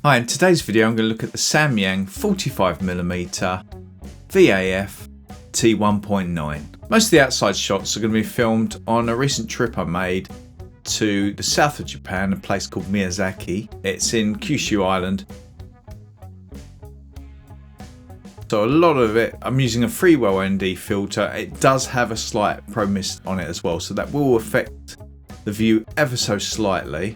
Hi, in today's video I'm going to look at the Samyang 45mm VAF T1.9. Most of the outside shots are going to be filmed on a recent trip I made to the south of Japan, a place called Miyazaki. It's in Kyushu Island. So a lot of it, I'm using a freewell ND filter. It does have a slight pro mist on it as well, so that will affect the view ever so slightly.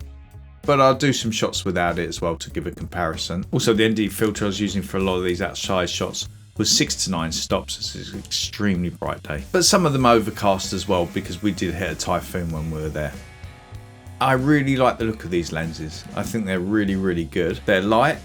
But I'll do some shots without it as well to give a comparison. Also, the ND filter I was using for a lot of these outside shots was 6 to 9 stops. This is an extremely bright day. But some of them are overcast as well because we did hit a typhoon when we were there. I really like the look of these lenses. I think they're really good. They're light,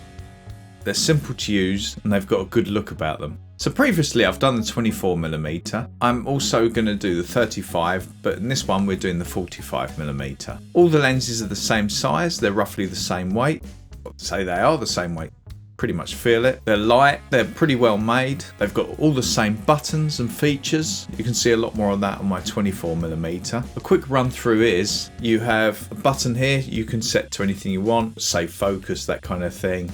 they're simple to use, and they've got a good look about them. So previously I've done the 24mm. I'm also going to do the 35, but in this one we're doing the 45mm. All the lenses are the same size, they're roughly the same weight. I'd say they are the same weight. Pretty much feel it. They're light, they're pretty well made. They've got all the same buttons and features. You can see a lot more of that on my 24mm. A quick run through is you have a button here you can set to anything you want, save focus, that kind of thing.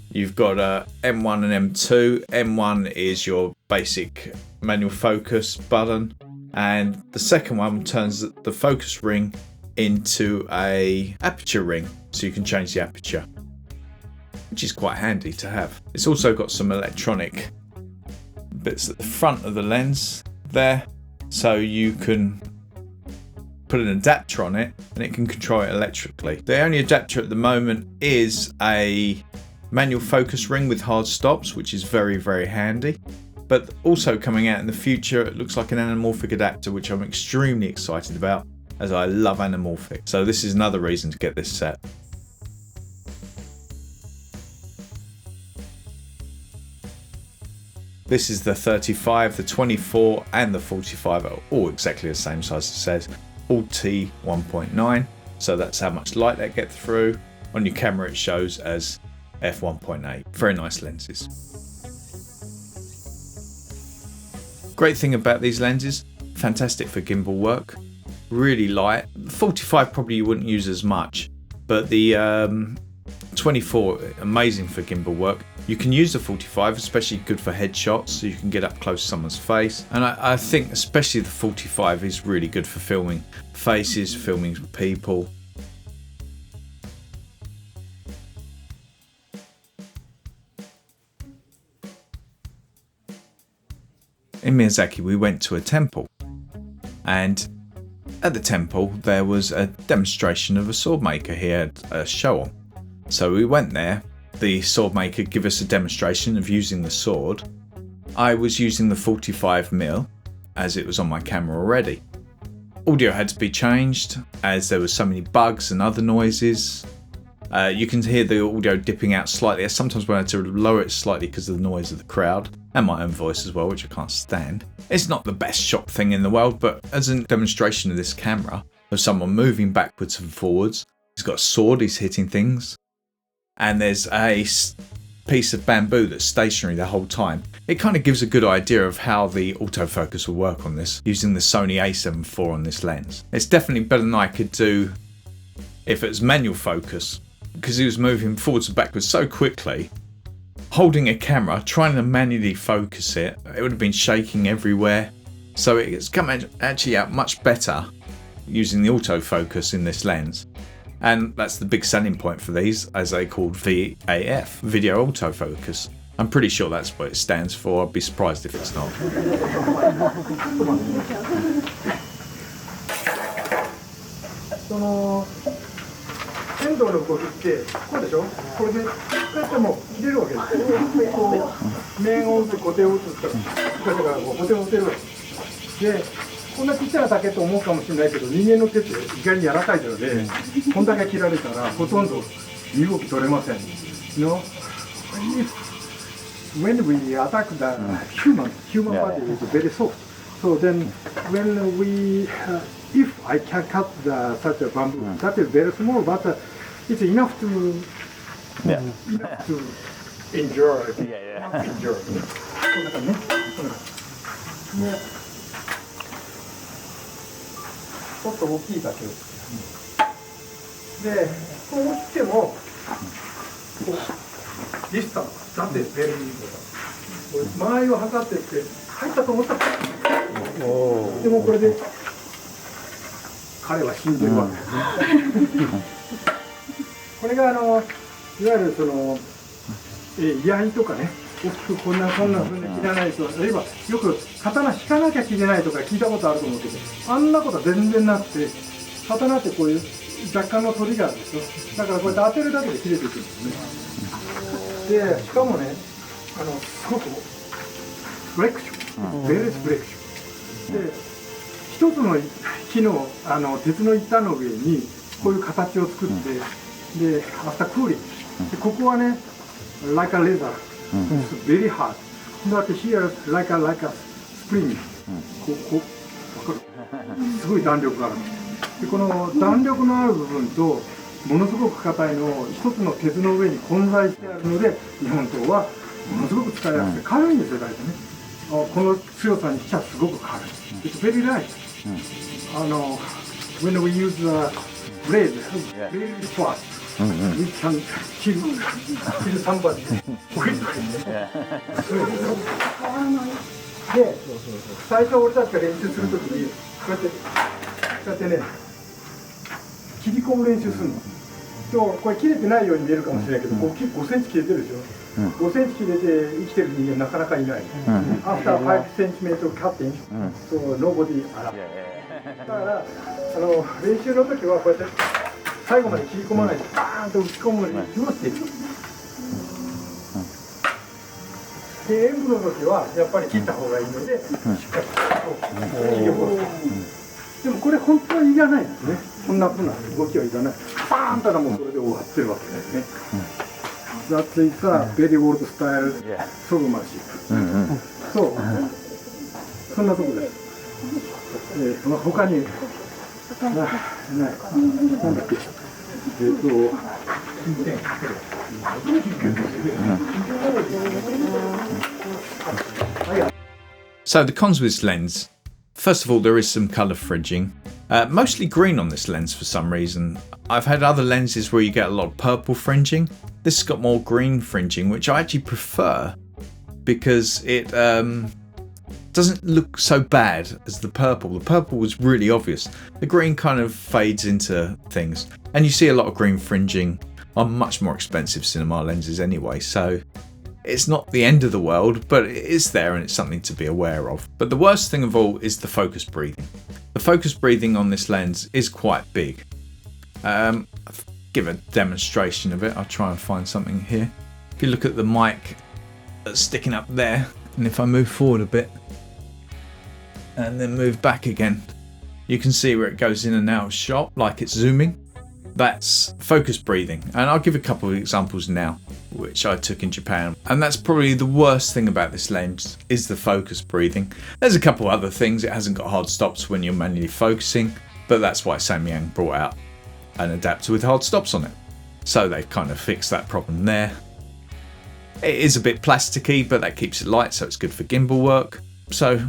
You've got a M1 and M2. M1 is your basic manual focus button, and the second one turns the focus ring into a aperture ring, so you can change the aperture, which is quite handy to have. It's also got some electronic bits at the front of the lens there, so you can put an adapter on it and it can control it electrically. The only adapter at the moment is a manual focus ring with hard stops, which is very handy. But also coming out in the future, it looks like an anamorphic adapter, which I'm extremely excited about, as I love anamorphic. So this is another reason to get this set. This is the 35, the 24 and the 45 are all exactly the same size, it says, all T1.9. So that's how much light they get through. On your camera it shows as f1.8. Very nice lenses. Great thing about these lenses, fantastic for gimbal work, really light. 45 probably you wouldn't use as much, but the 24 amazing for gimbal work. You can use the 45, especially good for headshots, so you can get up close to someone's face. And I think especially the 45 is really good for filming faces, filming people. In Miyazaki we went to a temple, and at the temple there was a demonstration of a sword maker. He had a show on, so we went there. The sword maker gave us a demonstration of using the sword. I was using the 45mm as it was on my camera already. Audio had to be changed as there were so many bugs and other noises. You can hear the audio dipping out slightly. Sometimes I had to lower it slightly because of the noise of the crowd and my own voice as well, which I can't stand. It's not the best shot thing in the world, but as a demonstration of this camera, of someone moving backwards and forwards, he's got a sword, he's hitting things, and there's a piece of bamboo that's stationary the whole time. It kind of gives a good idea of how the autofocus will work on this, using the Sony A7IV on this lens. It's definitely better than I could do if it was manual focus, because he was moving forwards and backwards so quickly. Holding a camera, trying to manually focus it, it would have been shaking everywhere. So it's come actually out much better using the autofocus in this lens. And that's the big selling point for these, as they called VAF, video autofocus. I'm pretty sure that's what it stands for. I'd be surprised if it's not. 剣道の動きってこうでしょ。これでこうやっても切れるわけです。こう面を打つ、小手を打つってだからこう小手を打てるわけで、こんなちっちゃな竹と思うかもしれないけど、人間の手って意外に柔らかいので、こんだけ切られたらほとんど身動き取れません。No? When we attack the human body is very soft. So then when we if I can cut such a bamboo, that is very small, but it's enough to endure. Endure. こんな感じね。ちょっと大きい竹をで、こう落ちてもこうディスタンスだってベルリンと間合いを測ってって入ったと思ったらでもこれで彼は死んでるわけですね。これがいわゆるその居合とかね、大きくこんな風に切らないと、例えばよく刀引かなきゃ切れないとか聞いたことあると思うけど、あんなことは全然なくて、刀ってこういう若干のトリガーですよ。だからこうやって当てるだけで切れていくんですね。でしかもね、すごくフレクション、ベレスフレクションで、一つの木の鉄の板の上にこういう形を作って、でまたクーリングで、ここはね like a leather、very hard。だって here like a spring。こう分かる？すごい弾力がある。でこの弾力のある部分とものすごく硬いのを一つの鉄の上に混在してあるので、日本刀はものすごく使いやすくて軽いんですよ、大体ね。この強さにしちゃすごく軽い。It's very light。when we use the blade very fast, we can kill somebody. で、最初俺たちが練習するときにこうやってね、切り込む練習するの。今日これ切れてないように見えるかもしれないけど、こう5センチ切れてるでしょ。5センチ切れて生きてる人間なかなかいない。After 5 centimeter cutting, so nobody allowed. だから練習の時はこうやって最後まで切り込まないでバーンと打ち込むように気をつけて。で演武の時はやっぱり切った方がいいので、しっかりでもこれ本当はいらないんですね。こんなふうな動きはいらない。バーンたらもうそれで終わってるわけですね。That is a very old style swordmanship。そう、そんなとこです。他になんだっけ、So the cons with this lens, first of all, there is some colour fringing, mostly green on this lens for some reason. I've had other lenses where you get a lot of purple fringing. This has got more green fringing, which I actually prefer because it doesn't look so bad as the purple. The purple was really obvious. The green kind of fades into things, and you see a lot of green fringing on much more expensive cinema lenses anyway, so it's not the end of the world, but it is there and it's something to be aware of. But the worst thing of all is the focus breathing. The focus breathing on this lens is quite big. I'll give a demonstration of it. I'll try and find something here. If you look at the mic that's sticking up there, and if I move forward a bit and then move back again, you can see where it goes in and out of shot like it's zooming. That's focus breathing, and I'll give a couple of examples now which I took in Japan, and that's probably the worst thing about this lens is the focus breathing. There's a couple other things. It hasn't got hard stops when you're manually focusing, but that's why Samyang brought out an adapter with hard stops on it, so they've kind of fixed that problem there. It is a bit plasticky, but that keeps it light, so it's good for gimbal work. So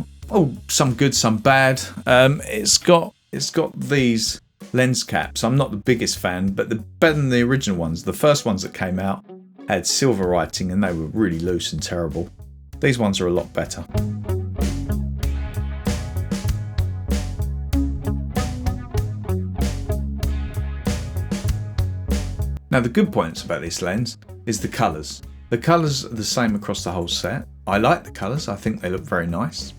some good, some bad. It's got these lens caps. I'm not the biggest fan, but they're better than the original ones. The first ones that came out had silver writing and they were really loose and terrible. These ones are a lot better. Now the good points about this lens is the colours. The colours are the same across the whole set. I like the colours, I think they look very nice.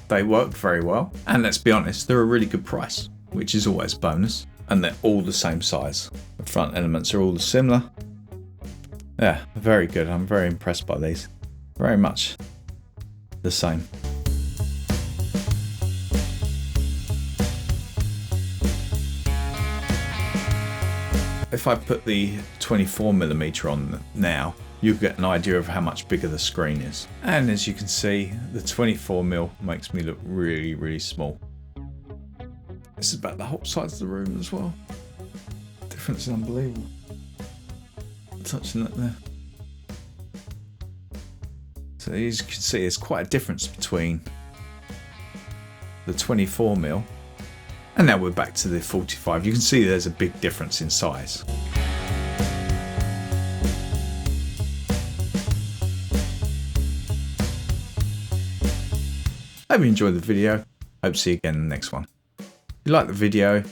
They work very well, and let's be honest, they're a really good price, which is always a bonus, and they're all the same size. The front elements are all similar. Yeah, very good. I'm very impressed by these. Very much the same. If I put the 24mm on now, you get an idea of how much bigger the screen is. And as you can see, the 24mm makes me look really, really small. This is about the whole size of the room as well. The difference is unbelievable. Touching that there. So as you can see, there's quite a difference between the 24mm and now we're back to the 45. You can see there's a big difference in size. Hope you enjoyed the video. Hope to see you again in the next one. If you like the video,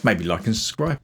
maybe like and subscribe.